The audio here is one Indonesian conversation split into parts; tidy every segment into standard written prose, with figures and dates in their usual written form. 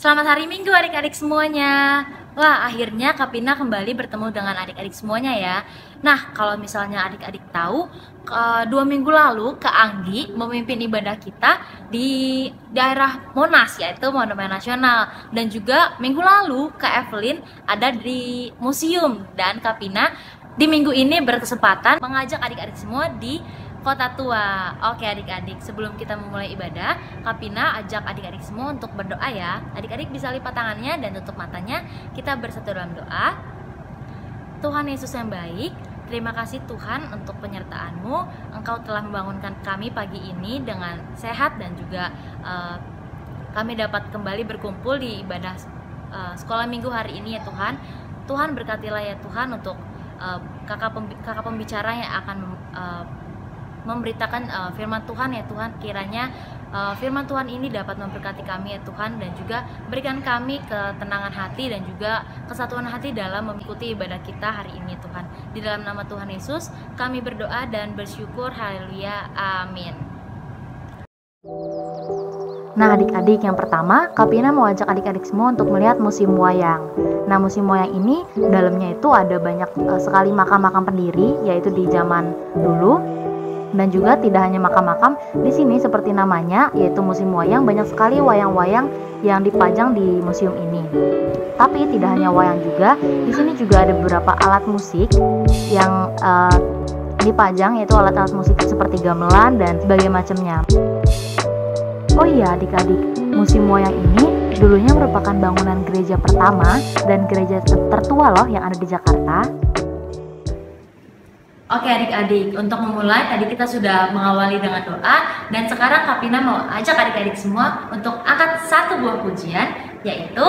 Selamat hari Minggu adik-adik semuanya. Wah, akhirnya Kapina kembali bertemu dengan adik-adik semuanya ya. Nah, kalau misalnya adik-adik tahu, 2 minggu lalu Kak Anggi memimpin ibadah kita di daerah Monas, yaitu Monumen Nasional. Dan juga minggu lalu Kak Evelyn ada di museum. Dan Kapina di minggu ini berkesempatan mengajak adik-adik semua di Kota Tua. Oke adik-adik, sebelum kita memulai ibadah, Kapina ajak adik-adik semua untuk berdoa ya. Adik-adik bisa lipat tangannya dan tutup matanya. Kita bersatu dalam doa. Tuhan Yesus yang baik, terima kasih Tuhan untuk penyertaan-Mu. Engkau telah membangunkan kami pagi ini dengan sehat dan juga kami dapat kembali berkumpul di ibadah sekolah minggu hari ini ya Tuhan. Tuhan berkatilah ya Tuhan untuk kakak pembicara yang akan memberitakan firman Tuhan ya Tuhan. Kiranya firman Tuhan ini dapat memberkati kami ya Tuhan, dan juga berikan kami ketenangan hati dan juga kesatuan hati dalam mengikuti ibadah kita hari ini Tuhan. Di dalam nama Tuhan Yesus kami berdoa dan bersyukur. Haleluya, amin. Nah adik-adik, yang pertama Kapina mau ajak adik-adik semua untuk melihat museum wayang. Nah museum wayang ini dalamnya itu ada banyak sekali makam-makam pendiri, yaitu di zaman dulu. Dan juga tidak hanya makam-makam, di sini seperti namanya yaitu museum wayang, banyak sekali wayang-wayang yang dipajang di museum ini. Tapi tidak hanya wayang juga, di sini juga ada beberapa alat musik yang dipajang, yaitu alat-alat musik seperti gamelan dan sebagainya macamnya. Oh iya adik-adik, museum wayang ini dulunya merupakan bangunan gereja pertama dan gereja tertua loh yang ada di Jakarta. Oke adik-adik, untuk memulai tadi kita sudah mengawali dengan doa, dan sekarang Kapina mau ajak adik-adik semua untuk angkat satu buah pujian, yaitu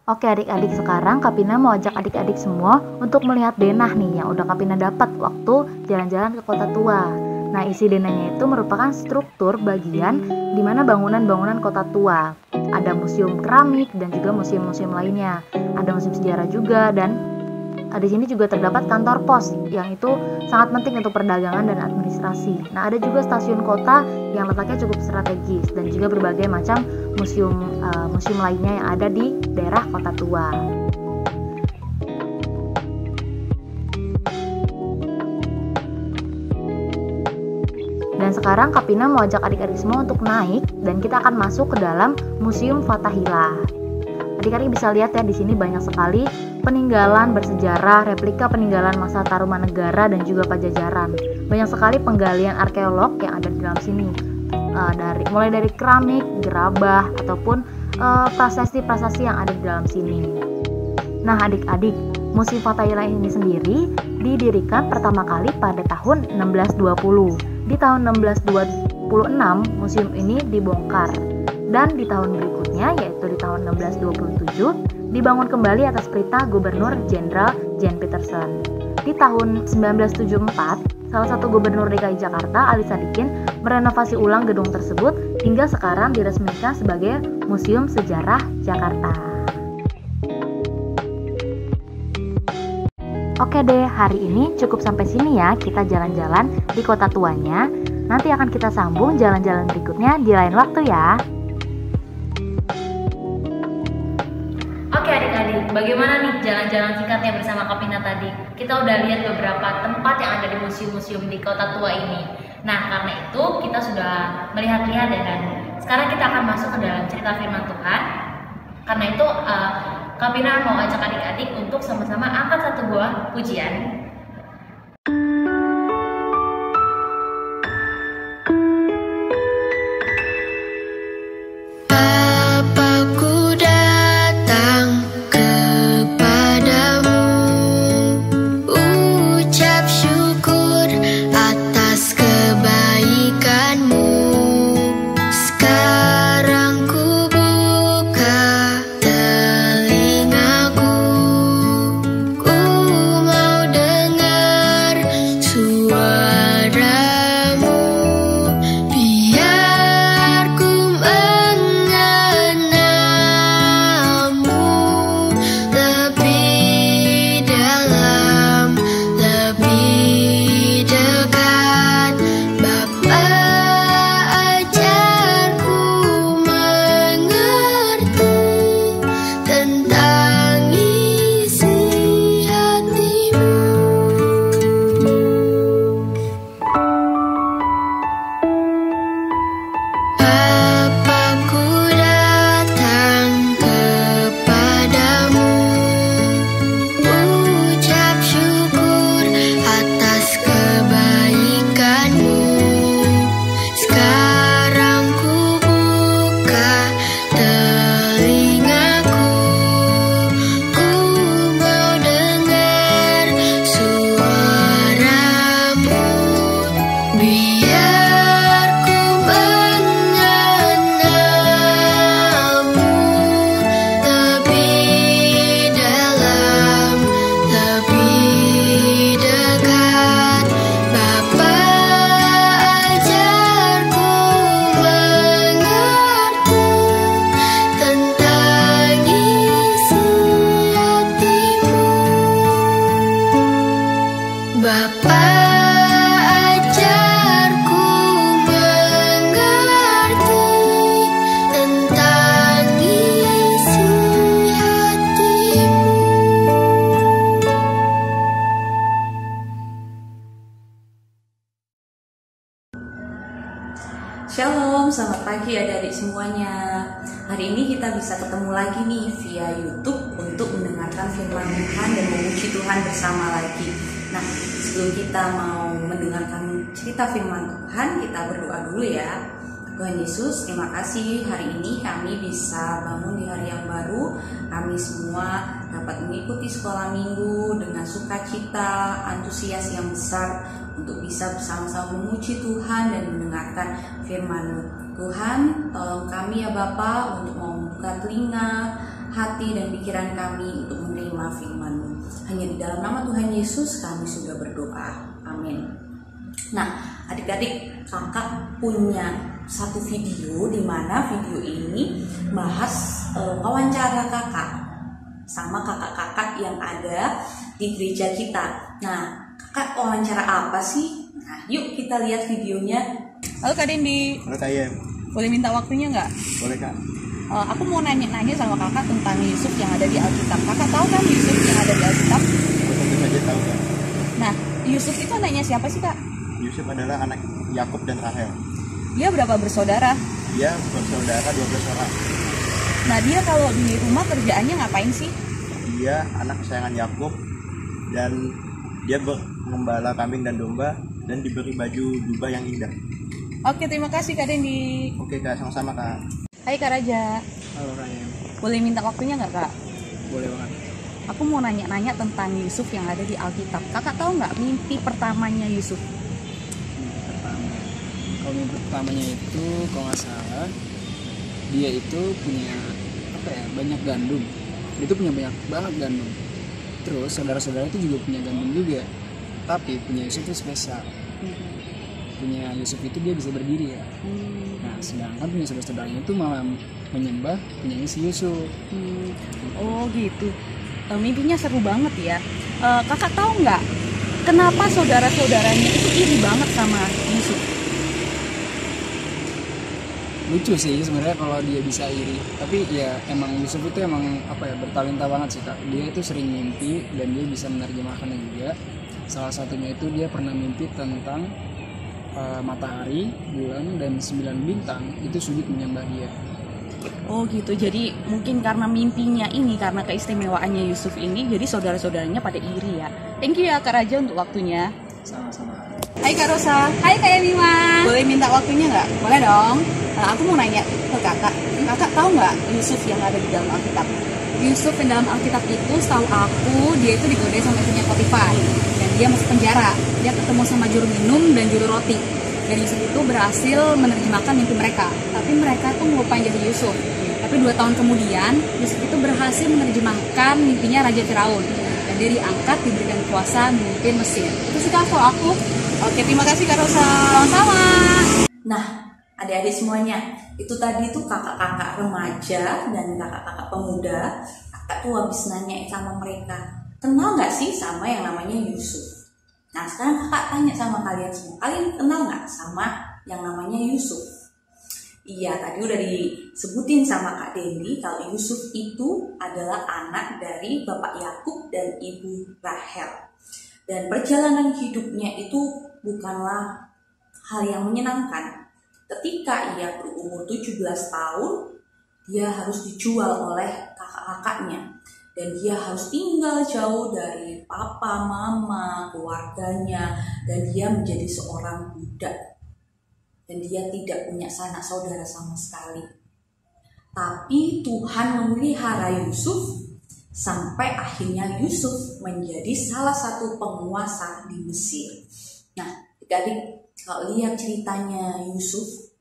Oke adik-adik, sekarang Kapina mau ajak adik-adik semua untuk melihat denah nih yang udah Kapina dapat waktu jalan-jalan ke Kota Tua. Nah isi denahnya itu merupakan struktur bagian di mana bangunan-bangunan Kota Tua. Ada museum keramik dan juga museum-museum lainnya. Ada museum sejarah juga, dan di sini juga terdapat kantor pos yang itu sangat penting untuk perdagangan dan administrasi. Nah ada juga stasiun kota yang letaknya cukup strategis, dan juga berbagai macam museum lainnya yang ada di daerah Kota Tua. Dan sekarang Kapina mau ajak adik-adik semua untuk naik, dan kita akan masuk ke dalam Museum Fathahillah. Adik-adik bisa lihat ya, di sini banyak sekali peninggalan bersejarah, replika peninggalan masa Tarumanegara dan juga Pajajaran. Banyak sekali penggalian arkeolog yang ada di dalam sini. Mulai dari keramik, gerabah, ataupun prasasti-prasasti yang ada di dalam sini. Nah adik-adik, Museum Fathahillah ini sendiri didirikan pertama kali pada tahun 1620. Di tahun 1626, museum ini dibongkar. Dan di tahun berikutnya, yaitu di tahun 1627, dibangun kembali atas perintah Gubernur Jenderal Jan Petersen. Di tahun 1974, salah satu gubernur DKI Jakarta, Ali Sadikin, merenovasi ulang gedung tersebut hingga sekarang diresmikan sebagai Museum Sejarah Jakarta. Oke deh, hari ini cukup sampai sini ya kita jalan-jalan di kota tuanya. Nanti akan kita sambung jalan-jalan berikutnya di lain waktu ya. Oke adik-adik, bagaimana nih jalan-jalan singkatnya bersama Kapina tadi? Kita udah lihat beberapa tempat yang ada di museum-museum di kota tua ini. Nah, karena itu kita sudah melihat-lihat ya, dan sekarang kita akan masuk ke dalam cerita firman Tuhan. Karena itu Kapina mau ajak adik-adik untuk sama-sama angkat satu buah pujian. Shalom, selamat pagi adik-adik semuanya. Hari ini kita bisa ketemu lagi nih via YouTube untuk mendengarkan firman Tuhan dan memuji Tuhan bersama lagi. Nah, sebelum kita mau mendengarkan cerita firman Tuhan, kita berdoa dulu ya. Tuhan Yesus, terima kasih hari ini kami bisa bangun di hari yang baru. Kami semua dapat mengikuti sekolah minggu dengan sukacita, antusias yang besar untuk bisa bersama-sama memuji Tuhan dan mendengarkan firman-Mu. Tuhan, tolong kami ya Bapa untuk membuka telinga, hati dan pikiran kami untuk menerima firman-Mu. Hanya di dalam nama Tuhan Yesus kami sudah berdoa. Amin. Nah, adik-adik, kakak punya satu video di mana video ini bahas wawancara kakak sama kakak-kakak yang ada di gereja kita. Nah, kakak wawancara apa sih? Nah, yuk kita lihat videonya. Halo Kak Dendi. Halo Kak Yem. Boleh minta waktunya nggak? Boleh Kak. Aku mau nanya-nanya sama kakak tentang Yusuf yang ada di Alkitab. Kakak tahu kan Yusuf yang ada di Alkitab? Tentu saja tahu Kak. Nah, Yusuf itu anaknya siapa sih Kak? Yusuf adalah anak Yakub dan Rahel. Dia berapa bersaudara? Dia bersaudara 12 orang. Nah, dia kalau di rumah kerjaannya ngapain sih? Dia anak kesayangan Yakub dan dia mengembala kambing dan domba dan diberi baju jubah yang indah. Oke, terima kasih Kak Dendi. Oke Kak, sama-sama Kak. Hai Kak Raja. Halo Kak Yem. Boleh minta waktunya nggak Kak? Boleh banget. Aku mau nanya-nanya tentang Yusuf yang ada di Alkitab. Kakak tahu nggak mimpi pertamanya Yusuf? Pertama, kalau mimpi pertamanya itu kalau nggak salah dia itu punya banyak gandum. Dia itu punya banyak banget gandum. Terus saudara-saudara itu juga punya gandum juga. Tapi punya Yusuf itu spesial. Punya Yusuf itu dia bisa berdiri ya. Nah, sedangkan punya saudara-saudaranya itu malah menyembah punya si Yusuf. Oh gitu. Mimpinya seru banget ya. Kakak tahu nggak kenapa saudara-saudaranya itu iri banget sama Yusuf? Lucu sih sebenarnya kalau dia bisa iri, tapi ya emang Yusuf itu emang bertalenta banget sih Kak. Dia itu sering mimpi dan dia bisa menerjemahkannya juga. Salah satunya itu dia pernah mimpi tentang matahari, bulan, dan 9 bintang itu sujud menyembah dia. Oh gitu, jadi mungkin karena mimpinya ini, karena keistimewaannya Yusuf ini, jadi saudara-saudaranya pada iri ya. Thank you ya Kak Raja untuk waktunya. Sama-sama. Hai Kak Rosa. Hai Kak Emima. Boleh minta waktunya nggak? Boleh dong. Aku mau nanya ke kakak. Kakak tahu nggak Yusuf yang ada di dalam Alkitab? Yusuf yang dalam Alkitab itu, setahu aku, dia itu digodain sama istrinya Potifar. Dan dia masuk penjara. Dia ketemu sama juru minum dan juru roti. Dan Yusuf itu berhasil menerjemahkan mimpi mereka. Tapi mereka tuh ngelupain jadi Yusuf. Tapi 2 tahun kemudian, Yusuf itu berhasil menerjemahkan mimpinya Raja Firaun. Dan dia diangkat, diberikan kuasa memimpin Mesir. Itu sih Kak kalau aku. Oke, terima kasih Kak Rosa. Sama-sama. Nah, adik-adik semuanya, itu tadi tuh kakak-kakak remaja dan kakak-kakak pemuda. Kakak tuh habis nanya sama mereka, kenal nggak sih sama yang namanya Yusuf? Nah, sekarang kakak tanya sama kalian semua, kalian kenal nggak sama yang namanya Yusuf? Iya, tadi udah disebutin sama Kak Dendi kalau Yusuf itu adalah anak dari Bapak Yakub dan Ibu Rahel. Dan perjalanan hidupnya itu bukanlah hal yang menyenangkan. Ketika ia berumur 17 tahun, dia harus dijual oleh kakak-kakaknya. Dan dia harus tinggal jauh dari papa, mama, keluarganya. Dan dia menjadi seorang budak. Dan dia tidak punya sanak saudara sama sekali. Tapi Tuhan memelihara Yusuf sampai akhirnya Yusuf menjadi salah satu penguasa di Mesir. Nah, adik-adik, kalau lihat ceritanya Yusuf,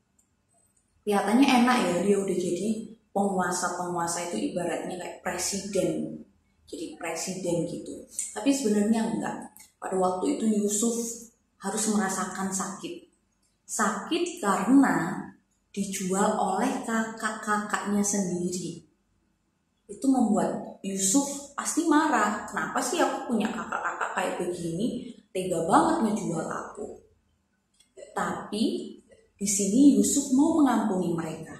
kelihatannya enak ya, dia udah jadi penguasa itu ibaratnya kayak presiden, jadi presiden gitu. Tapi sebenarnya enggak. Pada waktu itu Yusuf harus merasakan sakit karena dijual oleh kakak-kakaknya sendiri. Itu membuat Yusuf pasti marah. Kenapa sih aku punya kakak-kakak kayak begini, tega banget ngejual aku? Tapi di sini Yusuf mau mengampuni mereka.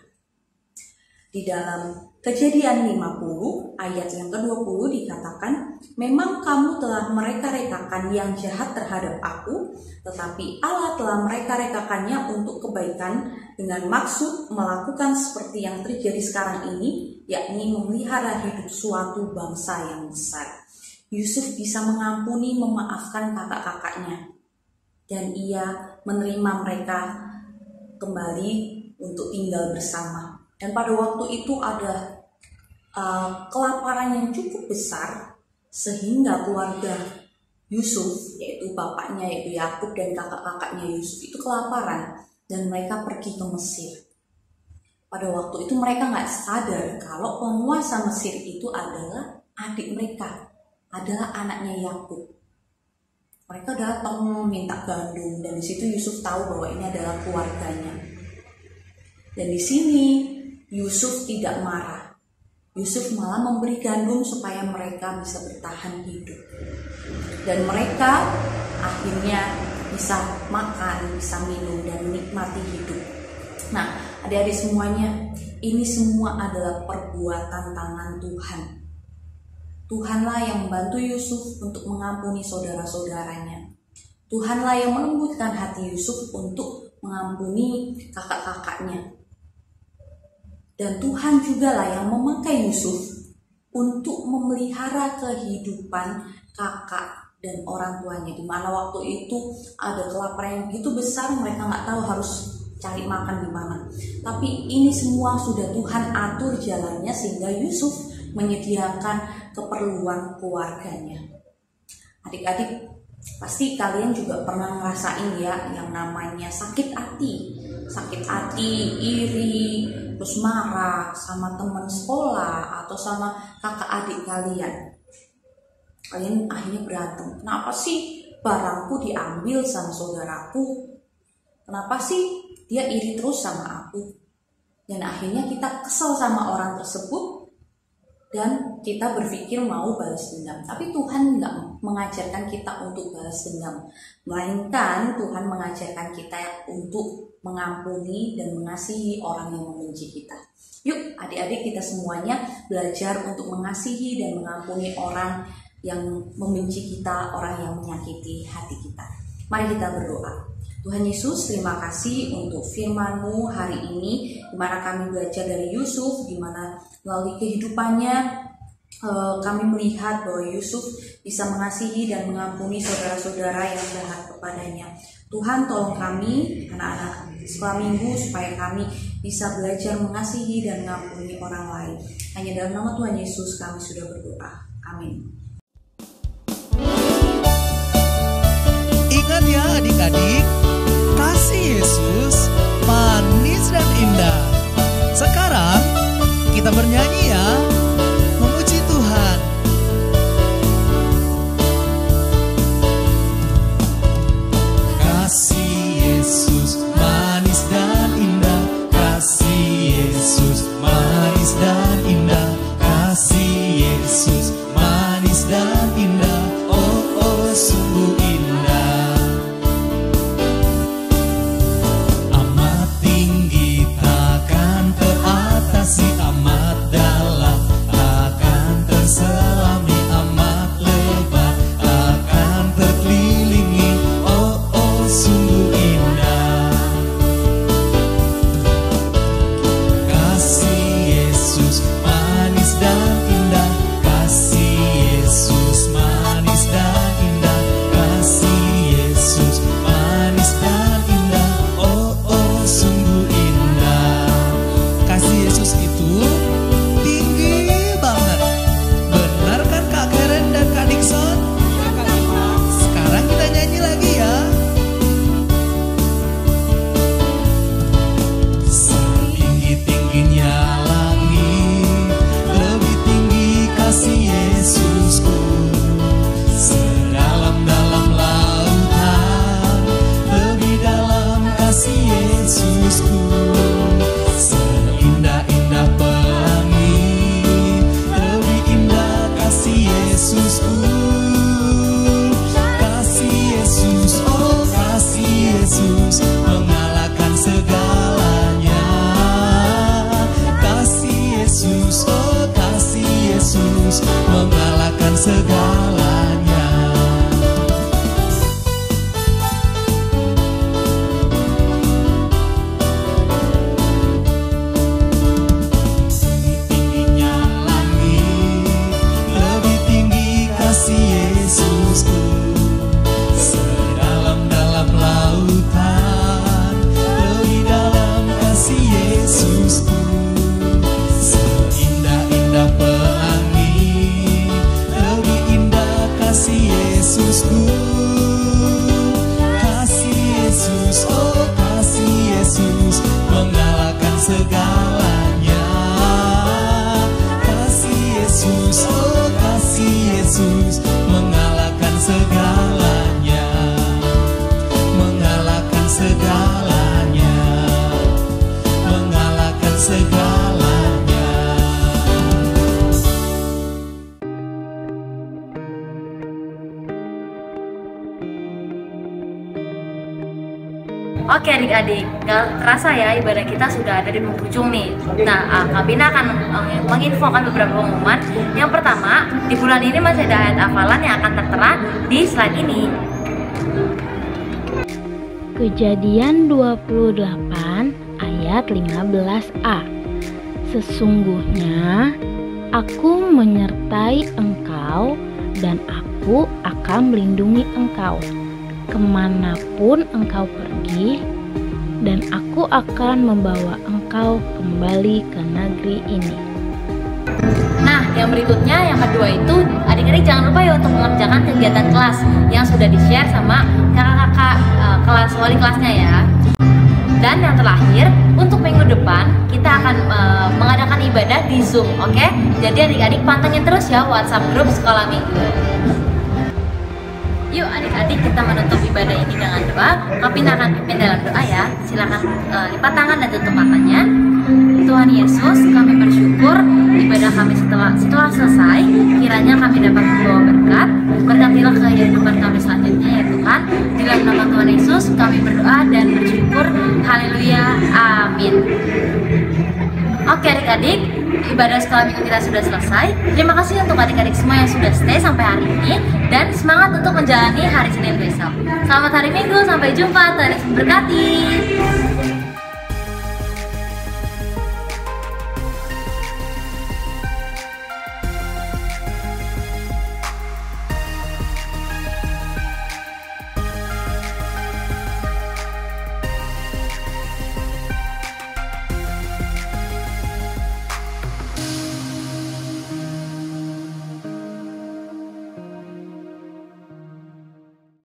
Di dalam Kejadian 50 ayat yang ke-20 dikatakan, memang kamu telah mereka-rekakan yang jahat terhadap aku, tetapi Allah telah mereka-rekakannya untuk kebaikan dengan maksud melakukan seperti yang terjadi sekarang ini, yakni memelihara hidup suatu bangsa yang besar. Yusuf bisa mengampuni, memaafkan kakak-kakaknya, dan ia menerima mereka kembali untuk tinggal bersama. Dan pada waktu itu ada kelaparan yang cukup besar, sehingga keluarga Yusuf, yaitu bapaknya yaitu Yakub dan kakak-kakaknya Yusuf itu kelaparan dan mereka pergi ke Mesir. Pada waktu itu mereka nggak sadar kalau penguasa Mesir itu adalah adik mereka, adalah anaknya Yakub. Mereka datang minta gandum dan di situ Yusuf tahu bahwa ini adalah keluarganya. Dan di sini Yusuf tidak marah. Yusuf malah memberi gandum supaya mereka bisa bertahan hidup. Dan mereka akhirnya bisa makan, bisa minum, dan menikmati hidup. Nah, adik-adik semuanya, ini semua adalah perbuatan tangan Tuhan. Tuhanlah yang membantu Yusuf untuk mengampuni saudara-saudaranya. Tuhanlah yang melembutkan hati Yusuf untuk mengampuni kakak-kakaknya. Dan Tuhan jugalah yang memakai Yusuf untuk memelihara kehidupan kakak dan orang tuanya. Di mana waktu itu ada kelaparan yang begitu besar, mereka nggak tahu harus cari makan di mana. Tapi ini semua sudah Tuhan atur jalannya sehingga Yusuf menyediakan keperluan keluarganya. Adik-adik, pasti kalian juga pernah ngerasain ya yang namanya sakit hati, iri, terus marah sama teman sekolah atau sama kakak adik kalian. Kalian akhirnya berantem. Kenapa sih barangku diambil sama saudaraku? Kenapa sih dia iri terus sama aku? Dan akhirnya kita kesel sama orang tersebut dan kita berpikir mau balas dendam. Tapi Tuhan nggak mengajarkan kita untuk balas dendam, melainkan Tuhan mengajarkan kita untuk mengampuni dan mengasihi orang yang membenci kita. Yuk adik-adik, kita semuanya belajar untuk mengasihi dan mengampuni orang yang membenci kita, orang yang menyakiti hati kita. Mari kita berdoa. Tuhan Yesus, terima kasih untuk firman-Mu hari ini, di mana kami belajar dari Yusuf, di mana melalui kehidupannya kami melihat bahwa Yusuf bisa mengasihi dan mengampuni saudara-saudara yang jahat kepadanya. Tuhan, tolong kami, anak-anak sekolah minggu, supaya kami bisa belajar mengasihi dan mengampuni orang lain. Hanya dalam nama Tuhan Yesus kami sudah berdoa. Amin. Ingat ya adik-adik, kasih Yesus manis dan indah. Sekarang kita bernyanyi ya, memuji Tuhan. Kasih Yesus manis dan indah, kasih Yesus manis dan indah, kasih Yesus manis dan indah, oh oh sungguh indah. Amat tinggi takkan teratasi, amat dalam takkan terselami, amat lebar takkan terkelilingi, oh oh sungguh indah. Kasih Yesus manis dan indah, kasih Yesus manis dan indah, kasih Yesus manis dan indah, oh oh sungguh indah. Kasih Yesus itu tinggi banget. Benar kan Kak Karen dan Kak Dixon? Sekarang kita nyanyi lagi ya. Setinggi-tingginya langit, lebih tinggi kasih Yesusku. Sedalam-dalam lautan, lebih dalam kasih Yesusku. Seindah-indah pelangi, lebih indah kasih Yesusku. Kasih Yesus, oh kasih Yesus, mengalahkan segalanya. Kasih Yesus, oh kasih Yesus, mengalahkan segalanya. Tingginya langit, lebih tinggi kasih Yesusku. Sedalam-dalam lautan, lebih dalam kasih Yesusku. Seindah-indah pelangi, lebih indah kasih Yesusku. Kasih Yesus, oh kasih Yesus, mengalahkan segalanya. Kasih Yesus, oh kasih Yesus, mengalahkan segalanya. Mengalahkan segalanya. Mengalahkan segalanya. Oke adik-adik, gak kerasa ya ibadah kita sudah ada di penghujung nih. Nah, Kak Bina akan menginfokan beberapa pengumuman. Yang pertama, di bulan ini masih ada ayat hafalan yang akan tertera di slide ini. Kejadian 28 ayat 15a. Sesungguhnya aku menyertai engkau dan aku akan melindungi engkau kemanapun engkau pergi, dan aku akan membawa engkau kembali ke negeri ini. Nah, yang berikutnya, yang kedua itu adik-adik jangan lupa ya untuk mengerjakan kegiatan kelas yang sudah di-share sama kakak-kakak kelas, wali kelasnya ya. Dan yang terakhir, untuk minggu depan kita akan mengadakan ibadah di Zoom, oke? Jadi adik-adik pantengin terus ya WhatsApp grup sekolah minggu. Yuk adik-adik kita menutup ibadah ini dengan doa. Kapina akan pimpin dalam doa ya. Silakan lipat tangan dan tutup matanya. Tuhan Yesus, kami bersyukur ibadah kami setelah selesai. Kiranya kami dapat membawa berkat. Berkatilah kehidupan kami selanjutnya ya Tuhan. Di dalam nama Tuhan Yesus kami berdoa dan bersyukur. Haleluya, amin. Oke adik-adik, ibadah sekolah minggu kita sudah selesai. Terima kasih untuk adik-adik semua yang sudah stay sampai hari ini. Dan semangat untuk menjalani hari Senin besok. Selamat hari Minggu, sampai jumpa, Tuhan Yesus memberkati.